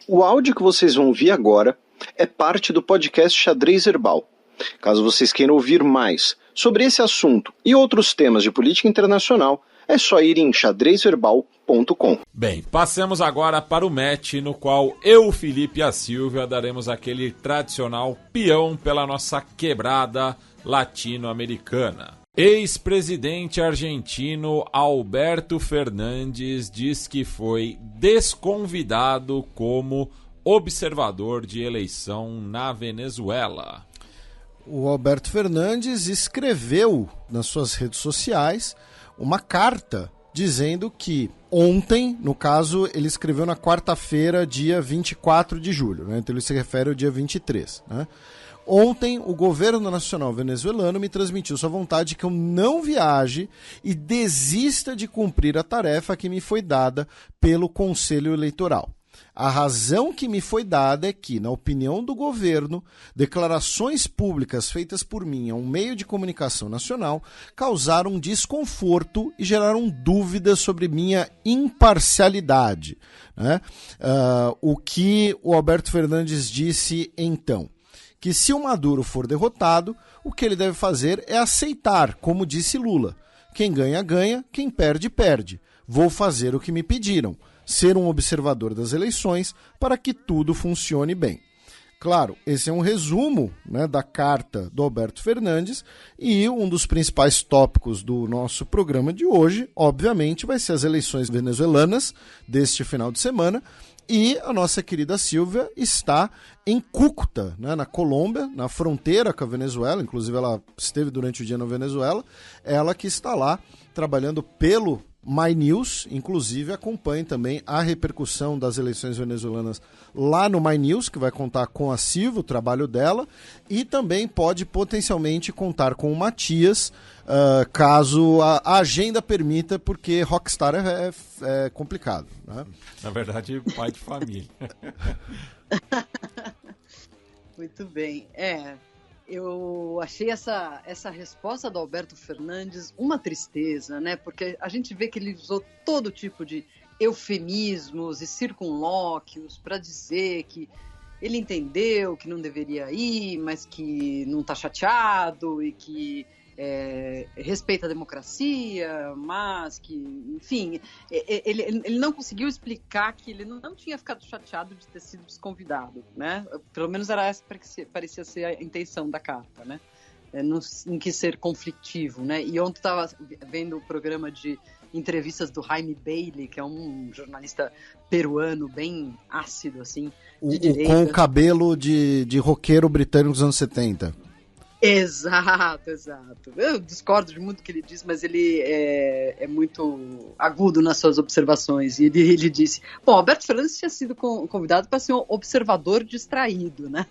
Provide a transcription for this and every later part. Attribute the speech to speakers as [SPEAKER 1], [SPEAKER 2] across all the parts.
[SPEAKER 1] O áudio que vocês vão ouvir agora é parte do podcast Xadrez Herbal. Caso vocês queiram ouvir mais sobre esse assunto e outros temas de política internacional, é só ir em xadrezverbal.com.
[SPEAKER 2] Bem, passemos agora para o match no qual eu, Felipe e a Silvia daremos aquele tradicional peão pela nossa quebrada latino-americana. Ex-presidente argentino Alberto Fernandes diz que foi desconvidado como observador de eleição na Venezuela.
[SPEAKER 3] O Alberto Fernandes escreveu nas suas redes sociais uma carta dizendo que ontem, no caso, ele escreveu na quarta-feira, dia 24 de julho, né? Então ele se refere ao dia 23, né? Ontem, o governo nacional venezuelano me transmitiu sua vontade que eu não viaje e desista de cumprir a tarefa que me foi dada pelo Conselho Eleitoral. A razão que me foi dada é que, na opinião do governo, declarações públicas feitas por mim a um meio de comunicação nacional causaram desconforto e geraram dúvidas sobre minha imparcialidade, né? O que o Alberto Fernandes disse então? Que se o Maduro for derrotado, o que ele deve fazer é aceitar, como disse Lula. Quem ganha, ganha, quem perde, perde. Vou fazer o que me pediram, ser um observador das eleições para que tudo funcione bem. Claro, esse é um resumo, né, da carta do Alberto Fernandes e um dos principais tópicos do nosso programa de hoje, obviamente, vai ser as eleições venezuelanas deste final de semana. E a nossa querida Silvia está em Cúcuta, né, na Colômbia, na fronteira com a Venezuela. Inclusive, ela esteve durante o dia na Venezuela. Ela que está lá trabalhando pelo My News, inclusive acompanhe também a repercussão das eleições venezuelanas lá no My News, que vai contar com a Silvia, o trabalho dela, e também pode potencialmente contar com o Matias, caso a agenda permita, porque Rockstar é complicado, né?
[SPEAKER 2] Na verdade, pai de família.
[SPEAKER 4] Muito bem. Eu achei essa resposta do Alberto Fernandes uma tristeza, né? Porque a gente vê que ele usou todo tipo de eufemismos e circunlóquios para dizer que ele entendeu que não deveria ir, mas que não está chateado e que respeita a democracia, mas que, enfim, ele não conseguiu explicar que ele não tinha ficado chateado de ter sido desconvidado, né? Pelo menos era essa que parecia ser a intenção da carta, né? Não quis ser conflitivo, né? E ontem estava vendo o programa de entrevistas do Jaime Bailey, que é um jornalista peruano bem ácido, assim, de direita.
[SPEAKER 3] Com o cabelo de roqueiro britânico dos anos 70.
[SPEAKER 4] Exato. Eu discordo de muito do que ele diz, mas ele é muito agudo nas suas observações. E ele disse, bom, Alberto Fernandes tinha sido convidado para ser um observador distraído, né?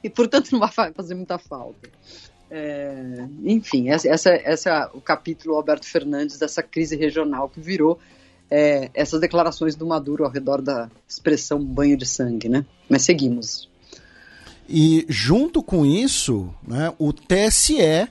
[SPEAKER 4] E, portanto, não vai fazer muita falta. Enfim, esse é o capítulo Alberto Fernandes dessa crise regional que virou essas declarações do Maduro ao redor da expressão banho de sangue, né? Mas seguimos.
[SPEAKER 3] E junto com isso, né, o TSE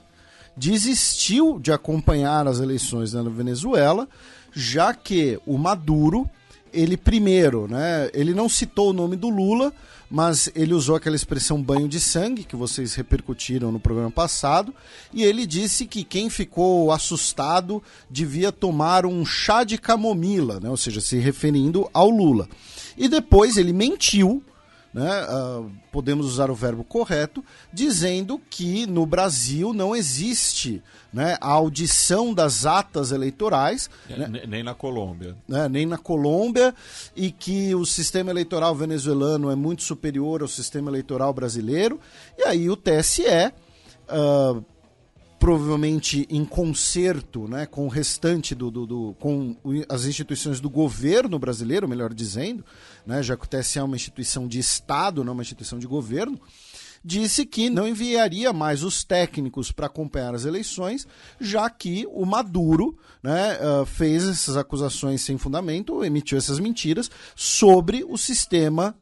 [SPEAKER 3] desistiu de acompanhar as eleições na Venezuela, já que o Maduro, ele primeiro, né, ele não citou o nome do Lula, mas ele usou aquela expressão banho de sangue, que vocês repercutiram no programa passado, e ele disse que quem ficou assustado devia tomar um chá de camomila, né, ou seja, se referindo ao Lula. E depois ele mentiu, né, podemos usar o verbo correto, dizendo que no Brasil não existe, né, a audição das atas eleitorais.
[SPEAKER 2] Nem na Colômbia.
[SPEAKER 3] Né, nem na Colômbia, e que o sistema eleitoral venezuelano é muito superior ao sistema eleitoral brasileiro. E aí o TSE, provavelmente em concerto, né, com o restante com as instituições do governo brasileiro, melhor dizendo, né, já que o TSE é uma instituição de Estado, não uma instituição de governo, disse que não enviaria mais os técnicos para acompanhar as eleições, já que o Maduro, né, fez essas acusações sem fundamento, emitiu essas mentiras sobre o sistema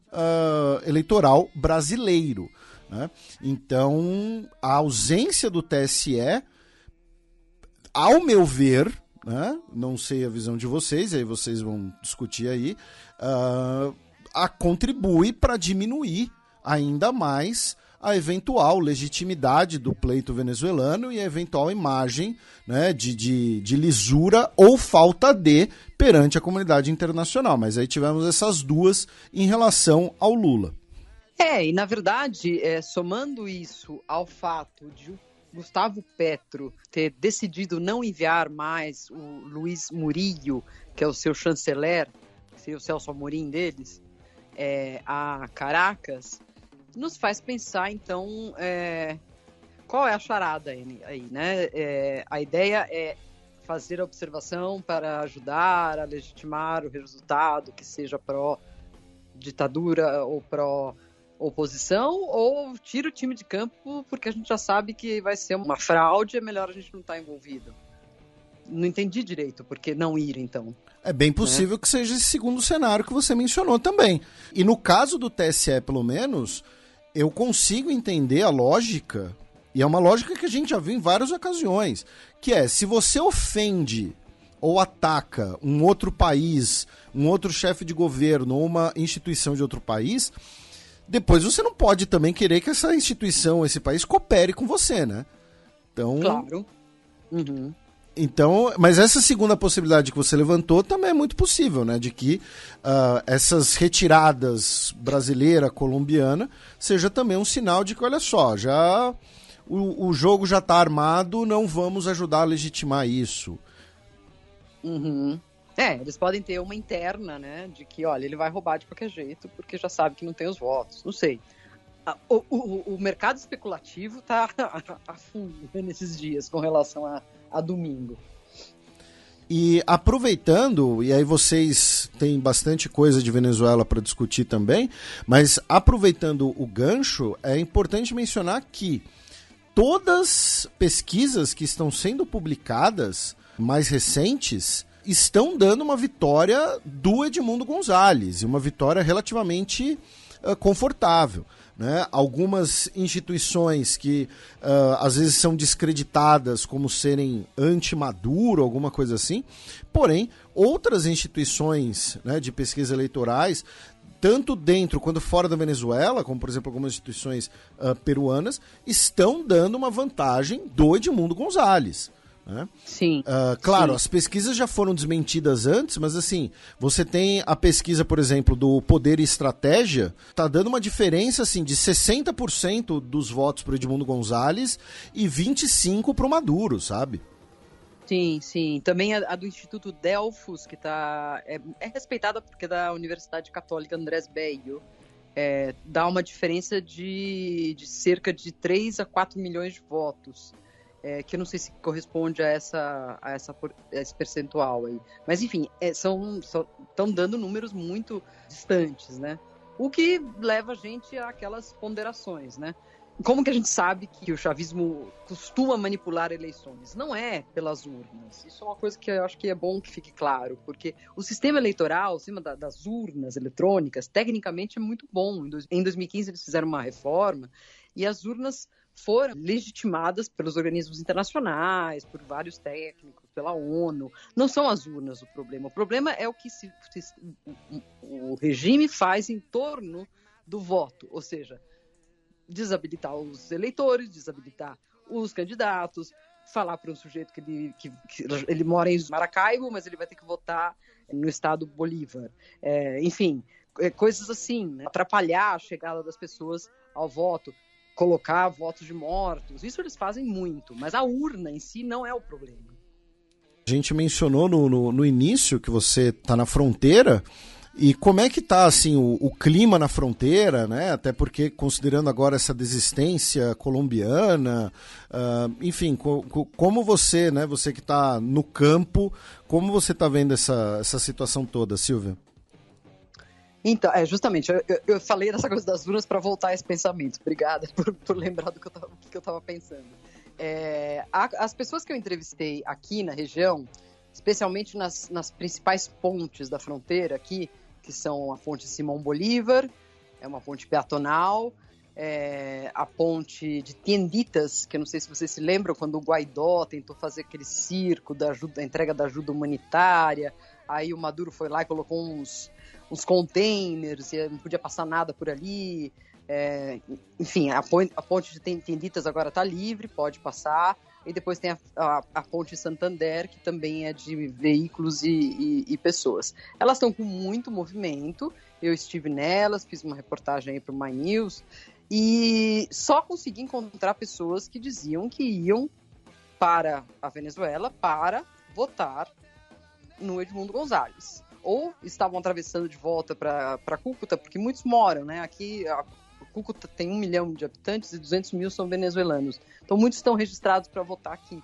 [SPEAKER 3] eleitoral brasileiro. Né? Então, a ausência do TSE, ao meu ver, né, não sei a visão de vocês, aí vocês vão discutir aí, contribui para diminuir ainda mais a eventual legitimidade do pleito venezuelano e a eventual imagem, né, de lisura ou falta de perante a comunidade internacional. Mas aí tivemos essas duas em relação ao Lula.
[SPEAKER 4] E na verdade, somando isso ao fato de o Gustavo Petro ter decidido não enviar mais o Luiz Murillo, que é o seu chanceler, que seria o Celso Amorim deles, a Caracas, nos faz pensar, então, qual é a charada aí, né? A ideia é fazer a observação para ajudar a legitimar o resultado, que seja pró-ditadura ou pró-oposição, ou tira o time de campo porque a gente já sabe que vai ser uma fraude, é melhor a gente não estar envolvido. Não entendi direito, porque não ir, então.
[SPEAKER 3] É bem possível que seja esse segundo cenário que você mencionou também. E no caso do TSE, pelo menos, eu consigo entender a lógica, e é uma lógica que a gente já viu em várias ocasiões, que é, se você ofende ou ataca um outro país, um outro chefe de governo ou uma instituição de outro país, depois você não pode também querer que essa instituição, esse país, coopere com você, né? Então,
[SPEAKER 4] claro. Uhum.
[SPEAKER 3] Então, mas essa segunda possibilidade que você levantou também é muito possível, né? De que essas retiradas brasileira, colombiana, seja também um sinal de que, olha só, já o jogo já está armado, não vamos ajudar a legitimar isso.
[SPEAKER 4] Uhum. Eles podem ter uma interna, né? De que, olha, ele vai roubar de qualquer jeito, porque já sabe que não tem os votos. Não sei. O mercado especulativo está a fundo nesses dias com relação a domingo.
[SPEAKER 3] E aproveitando, e aí vocês têm bastante coisa de Venezuela para discutir também, mas aproveitando o gancho, é importante mencionar que todas pesquisas que estão sendo publicadas, mais recentes, estão dando uma vitória do Edmundo Gonzalez, e uma vitória relativamente confortável. Né? Algumas instituições que às vezes são descreditadas como serem anti-Maduro, alguma coisa assim, porém, outras instituições, né, de pesquisa eleitorais, tanto dentro quanto fora da Venezuela, como por exemplo algumas instituições peruanas, estão dando uma vantagem do Edmundo Gonzalez. Né?
[SPEAKER 4] Sim.
[SPEAKER 3] Claro,
[SPEAKER 4] sim.
[SPEAKER 3] As pesquisas já foram desmentidas antes, mas assim, você tem a pesquisa, por exemplo, do Poder e Estratégia, tá dando uma diferença assim, de 60% dos votos para o Edmundo Gonzalez e 25% para o Maduro, sabe?
[SPEAKER 4] Sim, sim. Também a do Instituto Delfos, que é respeitada porque é da Universidade Católica Andrés Bello, dá uma diferença de cerca de 3 a 4 milhões de votos. Que eu não sei se corresponde a esse percentual aí. Mas, enfim, estão dando números muito distantes, né? O que leva a gente àquelas ponderações, né? Como que a gente sabe que o chavismo costuma manipular eleições? Não é pelas urnas. Isso é uma coisa que eu acho que é bom que fique claro, porque o sistema eleitoral, o sistema das urnas eletrônicas, tecnicamente é muito bom. Em 2015 eles fizeram uma reforma e as urnas foram legitimadas pelos organismos internacionais, por vários técnicos, pela ONU. Não são as urnas o problema. O problema é o que o regime faz em torno do voto, ou seja, desabilitar os eleitores, desabilitar os candidatos, falar para um sujeito que ele mora em Maracaibo, mas ele vai ter que votar no estado Bolívar. Enfim, coisas assim, né? Atrapalhar a chegada das pessoas ao voto, colocar votos de mortos, isso eles fazem muito, mas a urna em si não é o problema.
[SPEAKER 3] A gente mencionou no início que você está na fronteira, e como é que está assim, o clima na fronteira, né? Até porque, considerando agora essa desistência colombiana, enfim, como você, né, você que está no campo, como você está vendo essa situação toda, Silvia?
[SPEAKER 4] Então, justamente, eu falei dessa coisa das urnas para voltar a esse pensamento. Obrigada por lembrar do que eu estava pensando. As pessoas que eu entrevistei aqui na região, especialmente nas principais pontes da fronteira aqui, que são a ponte Simão Bolívar, é uma ponte peatonal, a ponte de Tienditas, que eu não sei se vocês se lembram, quando o Guaidó tentou fazer aquele circo da entrega da ajuda humanitária, aí o Maduro foi lá e colocou uns containers, e não podia passar nada por ali. Enfim, a ponte de Tenditas agora está livre, pode passar. E depois tem a ponte Santander, que também é de veículos e pessoas. Elas estão com muito movimento, eu estive nelas, fiz uma reportagem aí para o My News, e só consegui encontrar pessoas que diziam que iam para a Venezuela para votar no Edmundo González. Ou estavam atravessando de volta para Cúcuta, porque muitos moram, né? Aqui, Cúcuta tem 1 milhão de habitantes e 200 mil são venezuelanos. Então, muitos estão registrados para votar aqui.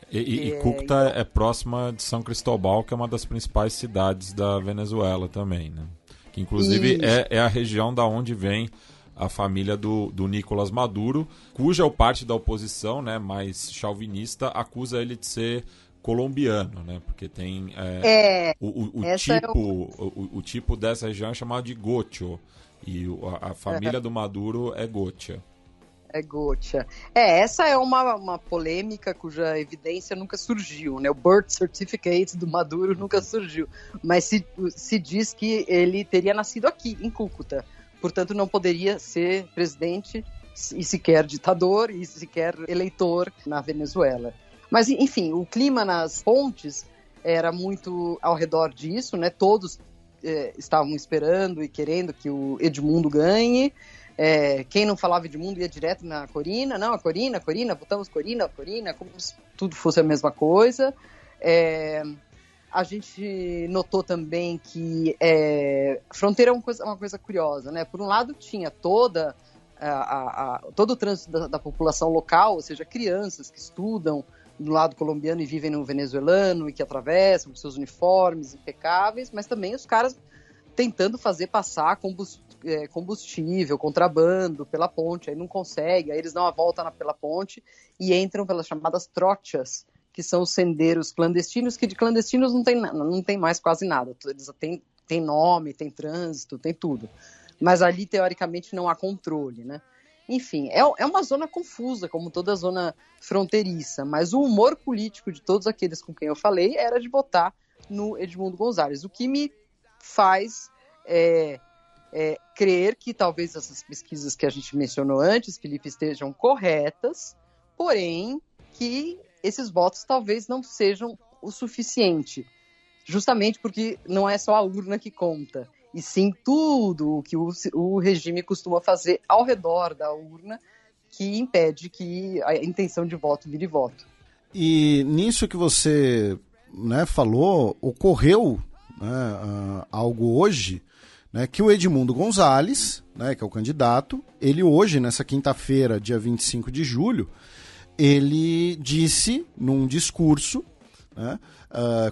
[SPEAKER 2] E Cúcuta é próxima de São Cristóbal, que é uma das principais cidades da Venezuela também, né? Que, inclusive, é a região da onde vem a família do Nicolás Maduro, cuja parte da oposição, né, mais chauvinista, acusa ele de ser colombiano, né? Porque tem o tipo dessa região é chamado de Gocho, e a família do Maduro é Gocha.
[SPEAKER 4] É Gocha. Essa é uma polêmica cuja evidência nunca surgiu, né? O birth certificate do Maduro nunca surgiu, mas se diz que ele teria nascido aqui, em Cúcuta, portanto não poderia ser presidente e sequer ditador e sequer eleitor na Venezuela. Mas, enfim, o clima nas pontes era muito ao redor disso, né? Todos estavam esperando e querendo que o Edmundo ganhe. Quem não falava Edmundo ia direto na Corina. Não, a Corina, votamos Corina, como se tudo fosse a mesma coisa. A gente notou também que fronteira é uma coisa curiosa, né? Por um lado, tinha todo o trânsito da população local, ou seja, crianças que estudam do lado colombiano e vivem no venezuelano e que atravessam com seus uniformes impecáveis, mas também os caras tentando fazer passar combustível, contrabando pela ponte, aí não consegue, aí eles dão a volta pela ponte e entram pelas chamadas trochas, que são os sendeiros clandestinos, que de clandestinos não tem mais quase nada, eles têm nome, tem trânsito, tem tudo, mas ali teoricamente não há controle, né? Enfim, é uma zona confusa, como toda zona fronteiriça, mas o humor político de todos aqueles com quem eu falei era de votar no Edmundo González, o que me faz crer que talvez essas pesquisas que a gente mencionou antes, Felipe, estejam corretas, porém que esses votos talvez não sejam o suficiente, justamente porque não é só a urna que conta, e sim tudo o que o regime costuma fazer ao redor da urna, que impede que a intenção de voto vire voto.
[SPEAKER 3] E nisso que você, né, falou, ocorreu, né, algo hoje, né, que o Edmundo González, né, que é o candidato, ele hoje, nessa quinta-feira, dia 25 de julho, ele disse num discurso, né,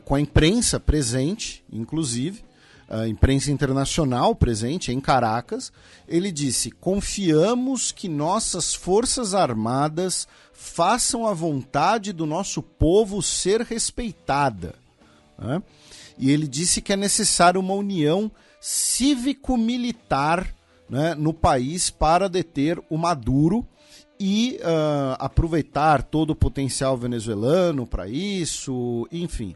[SPEAKER 3] com a imprensa presente, inclusive, a imprensa internacional presente em Caracas, ele disse: confiamos que nossas forças armadas façam a vontade do nosso povo ser respeitada. Né? E ele disse que é necessária uma união cívico-militar, né, no país para deter o Maduro e aproveitar todo o potencial venezuelano para isso, enfim.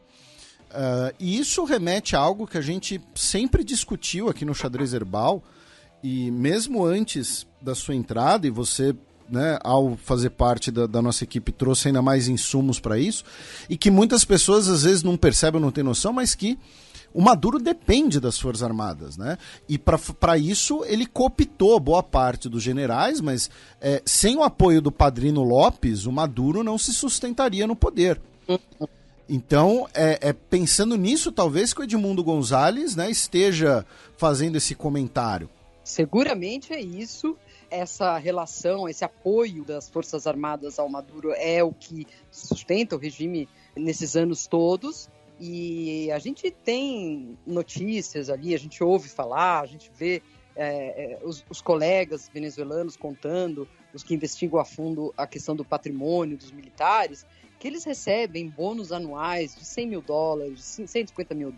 [SPEAKER 3] E isso remete a algo que a gente sempre discutiu aqui no Xadrez Herbal, e mesmo antes da sua entrada, e você, né, ao fazer parte da nossa equipe, trouxe ainda mais insumos para isso, e que muitas pessoas às vezes não percebem, não têm noção, mas que o Maduro depende das Forças Armadas, né? E para isso ele cooptou boa parte dos generais, mas sem o apoio do Padrino Lopes, o Maduro não se sustentaria no poder. Então, pensando nisso, talvez que o Edmundo González, né, esteja fazendo esse comentário.
[SPEAKER 4] Seguramente é isso. Essa relação, esse apoio das Forças Armadas ao Maduro é o que sustenta o regime nesses anos todos. E a gente tem notícias ali, a gente ouve falar, a gente vê os colegas venezuelanos contando, os que investigam a fundo a questão do patrimônio dos militares, que eles recebem bônus anuais de $100 mil, $150 mil,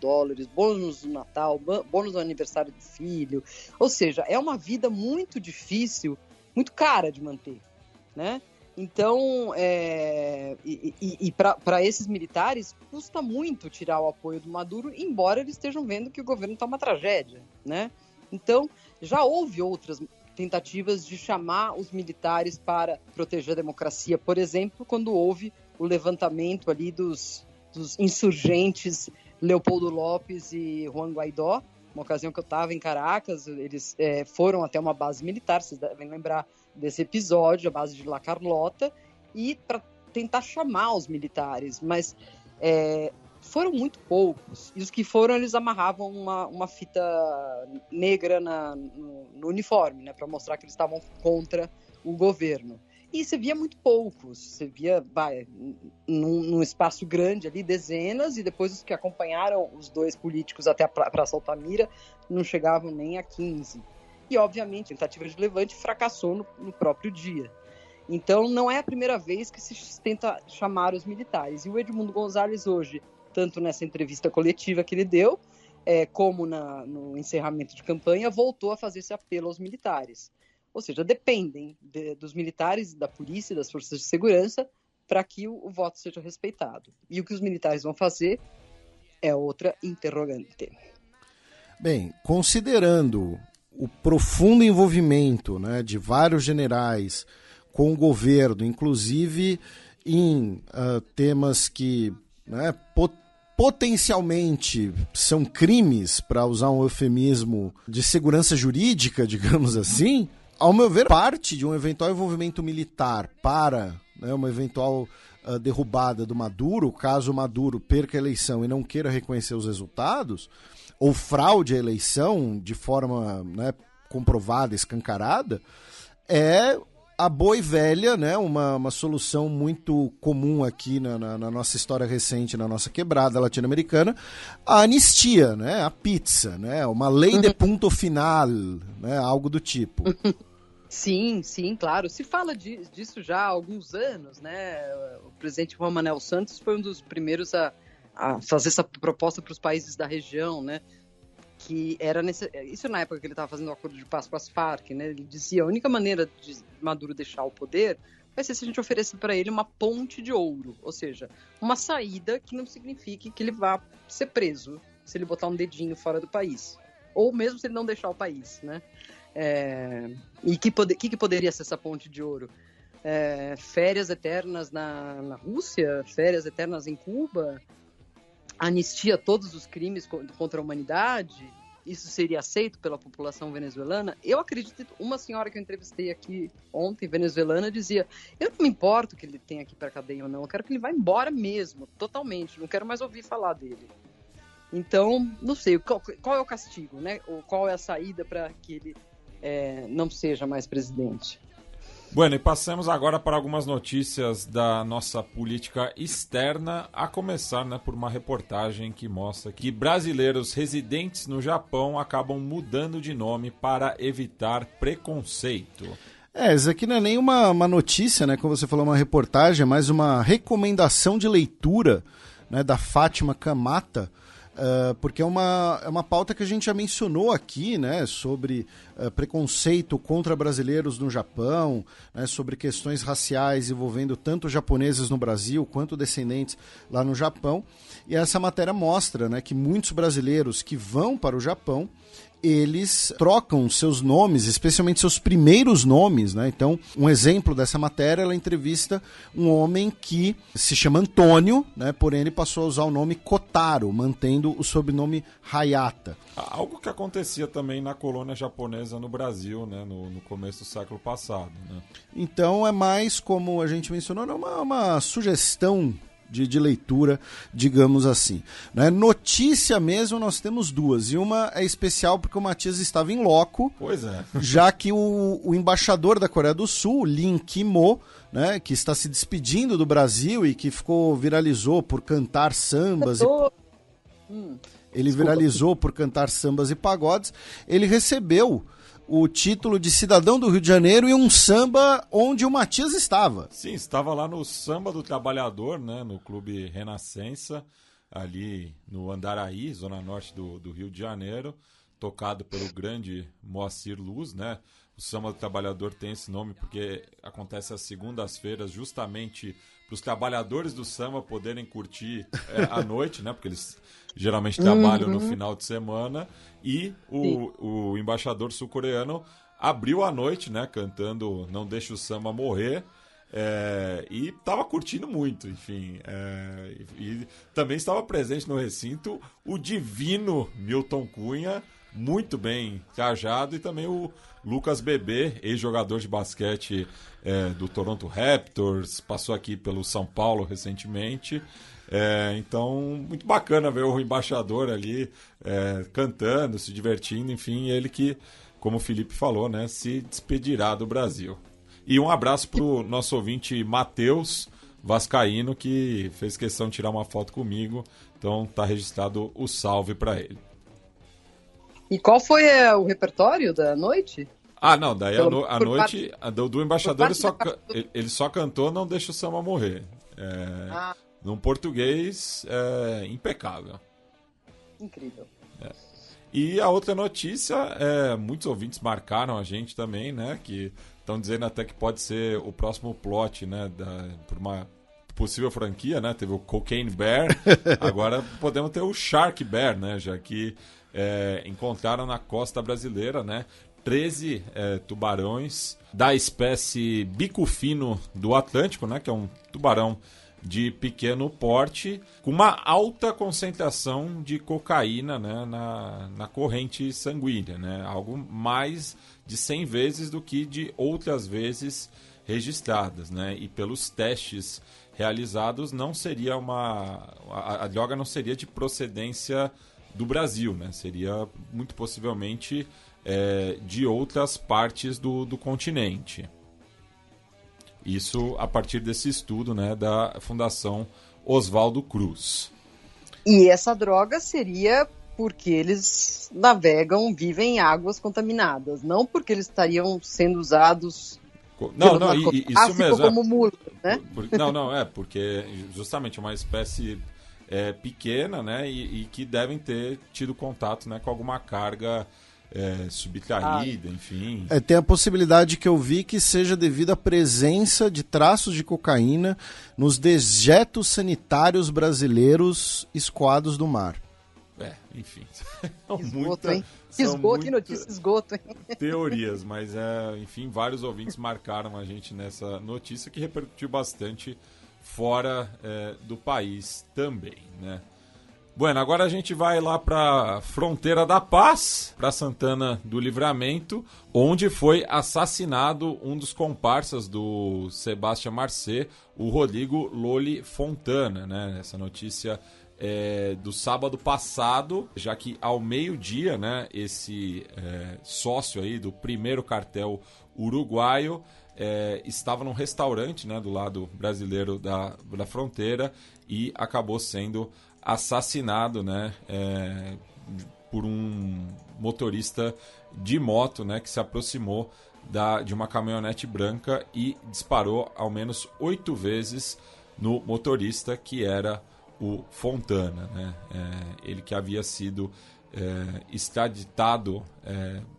[SPEAKER 4] bônus no Natal, bônus no aniversário do filho. Ou seja, é uma vida muito difícil, muito cara de manter, né? Então, para esses militares, custa muito tirar o apoio do Maduro, embora eles estejam vendo que o governo está uma tragédia, né? Então, já houve outras tentativas de chamar os militares para proteger a democracia, por exemplo, quando houve o levantamento ali dos insurgentes Leopoldo Lopes e Juan Guaidó, uma ocasião que eu estava em Caracas, eles foram até uma base militar, vocês devem lembrar desse episódio, a base de La Carlota, e para tentar chamar os militares, mas foram muito poucos, e os que foram, eles amarravam uma fita negra no uniforme, né, para mostrar que eles estavam contra o governo. E você via muito poucos, você via num espaço grande ali, dezenas, e depois os que acompanharam os dois políticos até a Praça Altamira não chegavam nem a 15. E, obviamente, a tentativa de levante fracassou no próprio dia. Então, não é a primeira vez que se tenta chamar os militares. E o Edmundo Gonzalez hoje, tanto nessa entrevista coletiva que ele deu, como no encerramento de campanha, voltou a fazer esse apelo aos militares. Ou seja, dependem dos militares, da polícia e das forças de segurança para que o voto seja respeitado. E o que os militares vão fazer é outra interrogante.
[SPEAKER 3] Bem, considerando o profundo envolvimento, né, de vários generais com o governo, inclusive em temas que, né, potencialmente são crimes, para usar um eufemismo de segurança jurídica, digamos assim, ao meu ver, parte de um eventual envolvimento militar para, né, uma eventual derrubada do Maduro, caso o Maduro perca a eleição e não queira reconhecer os resultados, ou fraude à eleição de forma, né, comprovada, escancarada, é a boa e velha, né, uma solução muito comum aqui na nossa história recente, na nossa quebrada latino-americana, a anistia, né, a pizza, né, uma lei de ponto final, né, algo do tipo.
[SPEAKER 4] Sim, claro. Se fala disso já há alguns anos, né? O presidente Juan Manuel Santos foi um dos primeiros a fazer essa proposta para os países da região, né? Que era isso na época que ele estava fazendo o acordo de paz com as Farc, né? Ele dizia a única maneira de Maduro deixar o poder vai ser se a gente oferecer para ele uma ponte de ouro, ou seja, uma saída que não signifique que ele vá ser preso se ele botar um dedinho fora do país, ou mesmo se ele não deixar o país, né? E que poderia ser essa ponte de ouro? Férias eternas na Rússia, férias eternas em Cuba, anistia todos os crimes contra a humanidade. Isso seria aceito pela população venezuelana? Eu acredito, uma senhora que eu entrevistei aqui ontem, venezuelana, dizia: eu não me importo que ele tenha aqui para cadeia ou não, eu quero que ele vá embora mesmo, totalmente, não quero mais ouvir falar dele. Então, não sei, qual é o castigo, né? Ou qual é a saída para que ele não seja mais presidente?
[SPEAKER 2] Bueno, e passemos agora para algumas notícias da nossa política externa, a começar, né, por uma reportagem que mostra que brasileiros residentes no Japão acabam mudando de nome para evitar preconceito.
[SPEAKER 3] Isso aqui não é nem uma notícia, né, como você falou, uma reportagem, é mais uma recomendação de leitura, né, da Fátima Kamata, porque é uma pauta que a gente já mencionou aqui, né, sobre preconceito contra brasileiros no Japão, né, sobre questões raciais envolvendo tanto japoneses no Brasil quanto descendentes lá no Japão. E essa matéria mostra, né, que muitos brasileiros que vão para o Japão, eles trocam seus nomes, especialmente seus primeiros nomes, né? Então, um exemplo dessa matéria, ela entrevista um homem que se chama Antônio, né? Porém, ele passou a usar o nome Kotaro, mantendo o sobrenome Hayata.
[SPEAKER 2] Algo que acontecia também na colônia japonesa no Brasil, né? No começo do século passado, né?
[SPEAKER 3] Então, é mais, como a gente mencionou, uma sugestão de leitura, digamos assim. Né? Notícia mesmo, nós temos duas. E uma é especial porque o Matias estava em loco.
[SPEAKER 2] Pois é.
[SPEAKER 3] Já que o embaixador da Coreia do Sul, Lin Ki-mo, né, que está se despedindo do Brasil e que viralizou por cantar sambas. Ele viralizou por cantar sambas e pagodes. Ele recebeu o título de cidadão do Rio de Janeiro e um samba onde o Matias estava.
[SPEAKER 2] Sim, estava lá no Samba do Trabalhador, né, no Clube Renascença, ali no Andaraí, zona norte do Rio de Janeiro, tocado pelo grande Moacir Luz, né? O Samba do Trabalhador tem esse nome porque acontece às segundas-feiras, justamente para os trabalhadores do samba poderem curtir à noite, né? Porque eles geralmente trabalham no final de semana. E o embaixador sul-coreano abriu a noite, né? Cantando Não Deixa o Samba Morrer. E estava curtindo muito, enfim. E também estava presente no recinto o divino Milton Cunha, muito bem trajado, e também o Lucas Bebê, ex-jogador de basquete do Toronto Raptors, passou aqui pelo São Paulo recentemente. Então, muito bacana ver o embaixador ali cantando, se divertindo, enfim, ele que, como o Felipe falou, né, se despedirá do Brasil. E um abraço para o nosso ouvinte Matheus Vascaíno, que fez questão de tirar uma foto comigo, então tá registrado o salve para ele. E
[SPEAKER 4] qual foi o repertório da noite?
[SPEAKER 2] Não, daí a noite do embaixador ele só cantou Não Deixa o Samba Morrer. Num português impecável.
[SPEAKER 4] Incrível.
[SPEAKER 2] E a outra notícia, muitos ouvintes marcaram a gente também, né? Que estão dizendo até que pode ser o próximo plot, né? Por uma possível franquia, né? Teve o Cocaine Bear, agora podemos ter o Shark Bear, né? Já que encontraram na costa brasileira, né? 13 tubarões da espécie bico fino do Atlântico, né? Que é um tubarão de pequeno porte, com uma alta concentração de cocaína, né, na corrente sanguínea, né, algo mais de 100 vezes do que de outras vezes registradas, né, e pelos testes realizados não seria a droga não seria de procedência do Brasil, né, seria muito possivelmente de outras partes do continente. Isso a partir desse estudo, né, da Fundação Oswaldo Cruz.
[SPEAKER 4] E essa droga seria porque eles vivem em águas contaminadas, não porque eles estariam sendo usados
[SPEAKER 2] isso mesmo,
[SPEAKER 4] como mula, né?
[SPEAKER 2] Porque justamente é uma espécie pequena, né, e que devem ter tido contato, né, com alguma carga subtraída, enfim.
[SPEAKER 3] Tem a possibilidade que eu vi que seja devido à presença de traços de cocaína nos dejetos sanitários brasileiros escoados do mar.
[SPEAKER 2] Enfim.
[SPEAKER 4] Esgoto, hein? Que notícia esgoto, hein?
[SPEAKER 2] Teorias, mas enfim, vários ouvintes marcaram a gente nessa notícia que repercutiu bastante fora do país também, né? Bueno, agora a gente vai lá para Fronteira da Paz, para Santana do Livramento, onde foi assassinado um dos comparsas do Sebastião Marcet, o Rodrigo Loli Fontana, né? Essa notícia do sábado passado, já que ao meio-dia, né, esse sócio aí do primeiro cartel uruguaio estava num restaurante, né, do lado brasileiro da fronteira e acabou sendo assassinado, né, por um motorista de moto, né, que se aproximou de uma caminhonete branca e disparou ao menos 8 vezes no motorista, que era o Fontana, né? Ele que havia sido extraditado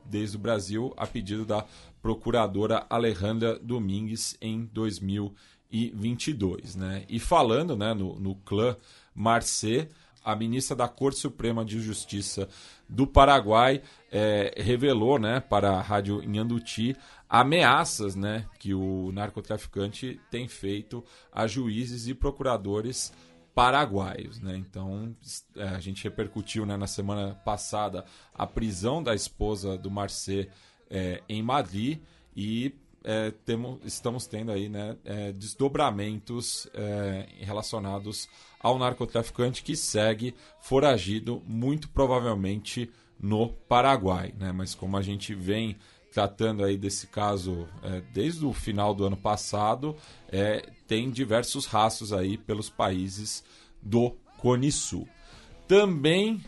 [SPEAKER 2] desde o Brasil a pedido da procuradora Alejandra Domingues em 2022, né? E falando, né, no clã Marcet, a ministra da Corte Suprema de Justiça do Paraguai revelou, né, para a Rádio Inhanduti ameaças, né, que o narcotraficante tem feito a juízes e procuradores paraguaios, né? Então a gente repercutiu, né, na semana passada a prisão da esposa do Marcet em Madrid e estamos tendo aí, né, desdobramentos relacionados ao narcotraficante que segue foragido, muito provavelmente no Paraguai, né? Mas como a gente vem tratando aí desse caso desde o final do ano passado, tem diversos rastros aí pelos países do Cone Sul. Também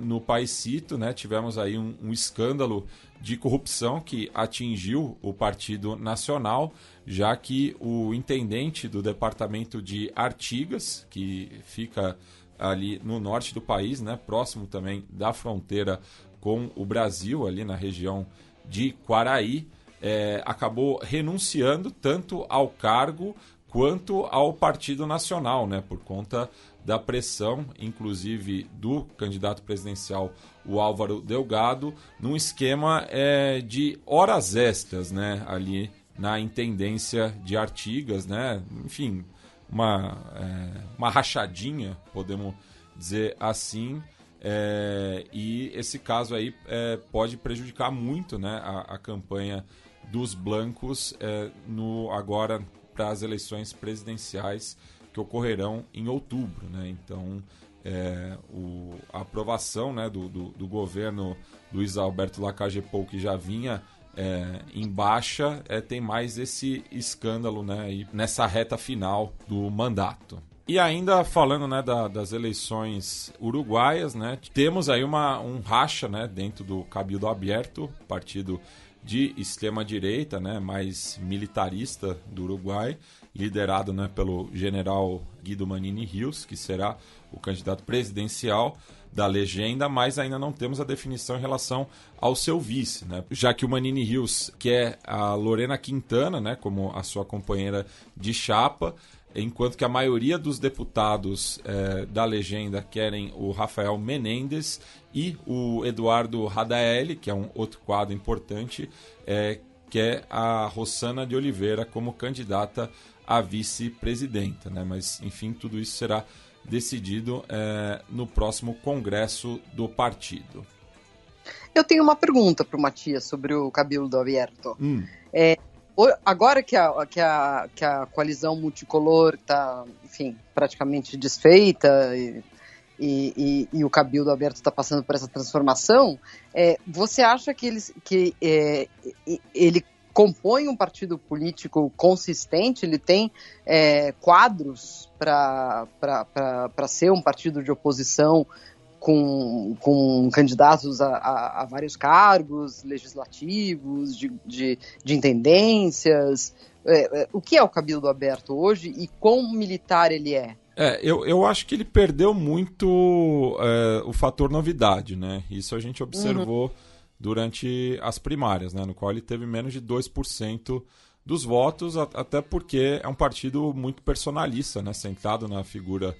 [SPEAKER 2] no Paisito, né, tivemos aí um escândalo de corrupção que atingiu o Partido Nacional, já que o intendente do departamento de Artigas, que fica ali no norte do país, né, próximo também da fronteira com o Brasil, ali na região de Quaraí, acabou renunciando tanto ao cargo quanto ao Partido Nacional, né, por conta da pressão, inclusive do candidato presidencial, o Álvaro Delgado, num esquema de horas extras, né, ali na intendência de Artigas, né, enfim, uma rachadinha, podemos dizer assim, e esse caso aí pode prejudicar muito, né, a campanha dos blancos agora para as eleições presidenciais que ocorrerão em outubro, né? Então, a aprovação, né, do governo Luiz Alberto Lacage-Pou, que já vinha em baixa, tem mais esse escândalo, né, e nessa reta final do mandato. E ainda falando, né, das eleições uruguaias, né, temos aí um racha, né, dentro do Cabildo Aberto, partido de extrema-direita, né, mais militarista do Uruguai, liderado, né, pelo general Guido Manini Rios, que será o candidato presidencial da legenda, mas ainda não temos a definição em relação ao seu vice, né, já que o Manini Rios quer a Lorena Quintana, né, como a sua companheira de chapa, enquanto que a maioria dos deputados da legenda querem o Rafael Menéndez e o Eduardo Radaeli, que é um outro quadro importante, quer a Rosana de Oliveira como candidata a vice-presidenta, né? Mas, enfim, tudo isso será decidido no próximo congresso do partido.
[SPEAKER 4] Eu tenho uma pergunta para o Matias sobre o Cabildo Aberto. Agora que a coalizão multicolor está, enfim, praticamente desfeita e o Cabildo Aberto está passando por essa transformação, você acha que ele compõe um partido político consistente? Ele tem quadros para ser um partido de oposição com candidatos a vários cargos legislativos, de intendências? O que é o Cabildo Aberto hoje e quão militar ele é?
[SPEAKER 2] Eu acho que ele perdeu muito o fator novidade, né? Isso a gente observou durante as primárias, né? No qual ele teve menos de 2% dos votos, até porque é um partido muito personalista, né? Centrado na figura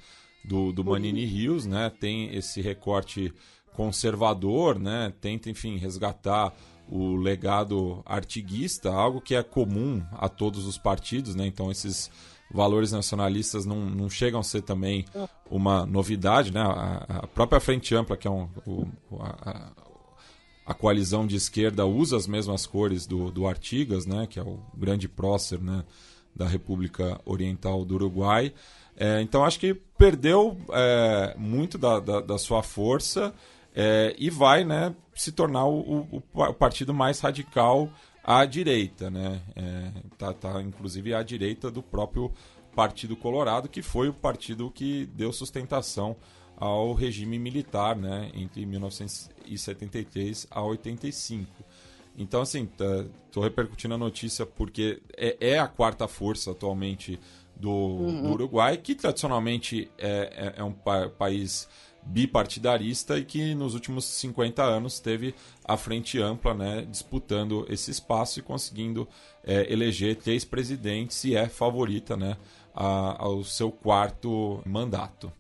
[SPEAKER 2] do Manini Rios, né? Tem esse recorte conservador, né? Tenta, enfim, resgatar o legado artiguista, algo que é comum a todos os partidos, né? Então esses valores nacionalistas não chegam a ser também uma novidade, né? A própria Frente Ampla, que é a coalizão de esquerda, usa as mesmas cores do Artigas, né? Que é o grande prócer, né, da República Oriental do Uruguai. Então acho que perdeu muito da sua força e vai, né, se tornar o partido mais radical à direita, né? Tá inclusive à direita do próprio Partido Colorado, que foi o partido que deu sustentação ao regime militar, né, entre 1973 a 85. Então, assim, estou repercutindo a notícia porque é a quarta força atualmente do Uruguai, que tradicionalmente é um país bipartidarista e que nos últimos 50 anos teve a Frente Ampla, né, disputando esse espaço e conseguindo eleger 3 presidentes e é favorita, né, ao seu 4º mandato.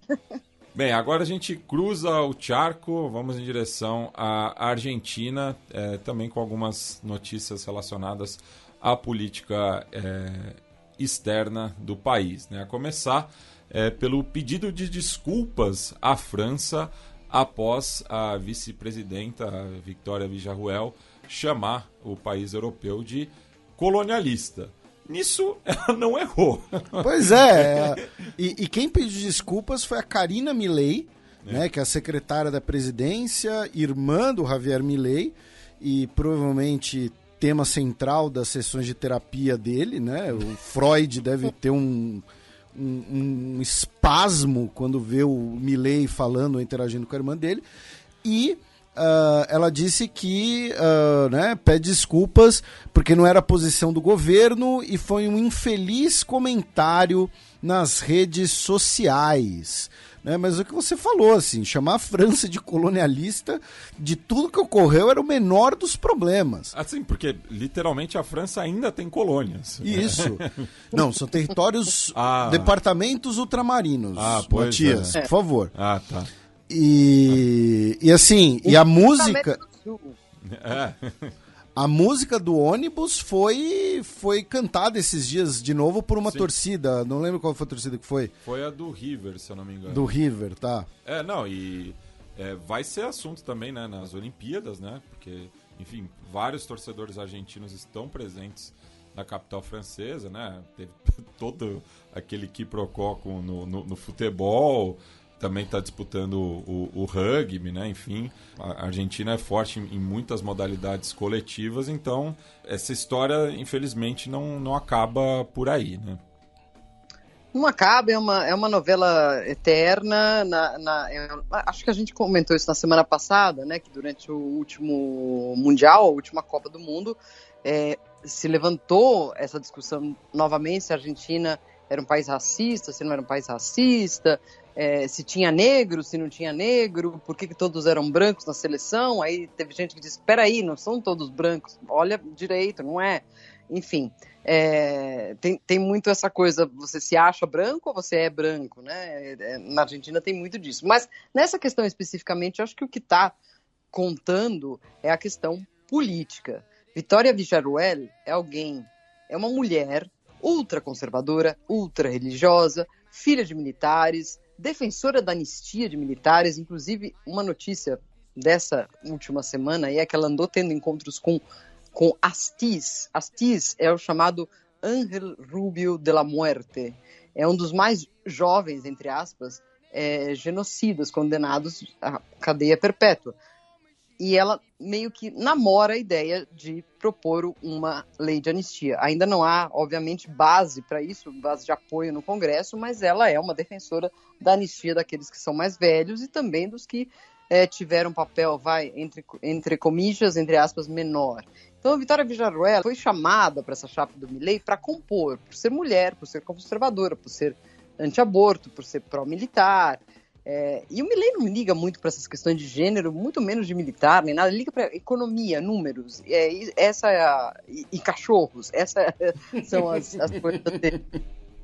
[SPEAKER 2] Bem, agora a gente cruza o charco, vamos em direção à Argentina, também com algumas notícias relacionadas à política externa do país, né? A começar pelo pedido de desculpas à França após a vice-presidenta Victoria Villarruel chamar o país europeu de colonialista. Nisso, ela não errou.
[SPEAKER 3] Pois é. E quem pediu desculpas foi a Karina Milei, né, que é a secretária da presidência, irmã do Javier Milei, e provavelmente tema central das sessões de terapia dele, né? O Freud deve ter um espasmo quando vê o Milei falando ou interagindo com a irmã dele. E ela disse que né, pede desculpas porque não era a posição do governo e foi um infeliz comentário nas redes sociais. Né? Mas o que você falou, assim, chamar a França de colonialista, de tudo que ocorreu, era o menor dos problemas.
[SPEAKER 2] Assim, porque literalmente a França ainda tem colônias.
[SPEAKER 3] Isso. Não, são territórios, departamentos ultramarinos, Matias, por favor.
[SPEAKER 2] Ah, tá.
[SPEAKER 3] E assim, e a música... A música do ônibus foi cantada esses dias de novo por uma torcida. Não lembro qual foi a torcida que foi.
[SPEAKER 2] Foi a do River, se eu não me engano.
[SPEAKER 3] Do River, tá.
[SPEAKER 2] Vai ser assunto também, né, nas Olimpíadas, né? Porque, enfim, vários torcedores argentinos estão presentes na capital francesa, né? Teve todo aquele quiprocó no futebol. Também está disputando o rugby, né? Enfim, a Argentina é forte em muitas modalidades coletivas, então essa história, infelizmente, não acaba por aí, né?
[SPEAKER 4] Não acaba, é uma novela eterna. Acho que a gente comentou isso na semana passada, né? Que durante o último Mundial, a última Copa do Mundo, se levantou essa discussão novamente se a Argentina era um país racista, se não era um país racista. Se tinha negro, se não tinha negro, por que todos eram brancos na seleção? Aí teve gente que disse, espera aí, não são todos brancos, olha direito, não é? Enfim, tem muito essa coisa, você se acha branco ou você é branco, né? Na Argentina tem muito disso. Mas nessa questão especificamente, eu acho que o que está contando é a questão política. Vitória Villarruel é uma mulher ultraconservadora, ultra-religiosa, filha de militares, defensora da anistia de militares. Inclusive, uma notícia dessa última semana é que ela andou tendo encontros com Astiz. Astiz é o chamado Ángel Rubio de la Muerte. É um dos mais jovens, entre aspas, genocidas condenados à cadeia perpétua. E ela meio que namora a ideia de propor uma lei de anistia. Ainda não há, obviamente, base para isso, base de apoio no Congresso, mas ela é uma defensora da anistia daqueles que são mais velhos e também dos que tiveram papel, entre comillas, entre aspas, menor. Então, a Vitória Villarruel foi chamada para essa chapa do Milei para compor, por ser mulher, por ser conservadora, por ser anti-aborto, por ser pró-militar. E o Milei não liga muito para essas questões de gênero, muito menos de militar, nem nada. Ele liga para economia, números, e cachorros. Essas são as coisas dele.